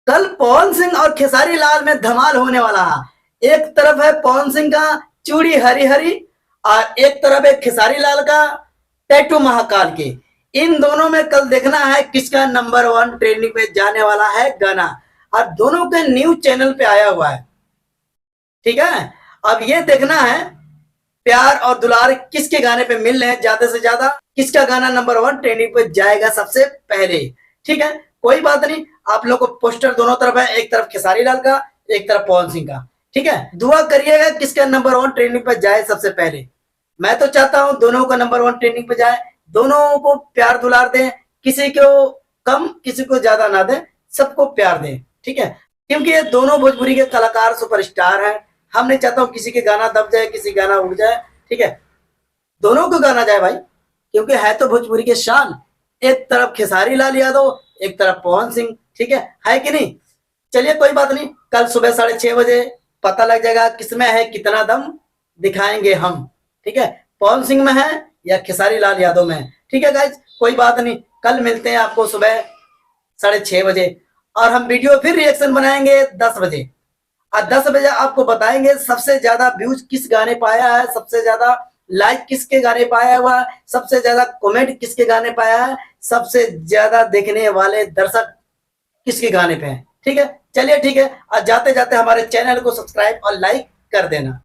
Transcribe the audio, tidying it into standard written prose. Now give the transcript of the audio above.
कल पवन सिंह और खेसारी लाल में धमाल होने वाला है। एक तरफ है पवन सिंह का चूड़ी हरी हरी और एक तरफ है खेसारी लाल का टैटू महाकाल के। इन दोनों में कल देखना है किसका नंबर 1 ट्रेंडिंग पे जाने वाला है गाना, और दोनों के न्यूज चैनल पे आया हुआ है। ठीक है, अब ये देखना है प्यार और दुलार किसके गाने पे मिल रहे हैं ज्यादा से ज्यादा, किसका गाना नंबर 1 ट्रेंडिंग पे जाएगा सबसे पहले। ठीक है, कोई बात नहीं, आप लोग को पोस्टर दोनों तरफ है, एक तरफ खेसारी लाल का, एक तरफ पवन सिंह का। ठीक है, दुआ करिएगा किसका नंबर 1 ट्रेंडिंग पे जाए सबसे पहले। मैं तो चाहता हूं दोनों का नंबर 1 ट्रेंडिंग पे जाए, दोनों को प्यार दुलार दें, किसी को कम किसी को ज्यादा ना दें, सबको प्यार दें। ठीक है, क्योंकि ये दोनों भोजपुरी के कलाकार सुपरस्टार हैं। हम नहीं चाहता हूं किसी के गाना दब जाए, किसी गाना उड़ जाए। ठीक है, दोनों को गाना जाए भाई, क्योंकि है तो भोजपुरी के शान। एक तरफ खेसारी लाल यादव, एक तरफ पवन सिंह। ठीक है कि नहीं। चलिए कोई बात नहीं, कल सुबह 6:30 बजे पता लग जाएगा किसमें है कितना दम, दिखाएंगे हम। ठीक है, पवन सिंह में है या खेसारी लाल यादव में है। ठीक है गाइज, कोई बात नहीं, कल मिलते हैं आपको सुबह 6:30 बजे, और हम वीडियो फिर रिएक्शन बनाएंगे 10 बजे। और 10 बजे आपको बताएंगे सबसे ज्यादा व्यूज किस गाने पाया है, सबसे ज्यादा लाइक किसके गाने पाया हुआ है, सबसे ज्यादा कमेंट किसके गाने पाया है, सबसे ज्यादा देखने वाले दर्शक किसके गाने पे हैं। ठीक है, चलिए ठीक है, और जाते जाते हमारे चैनल को सब्सक्राइब और लाइक कर देना।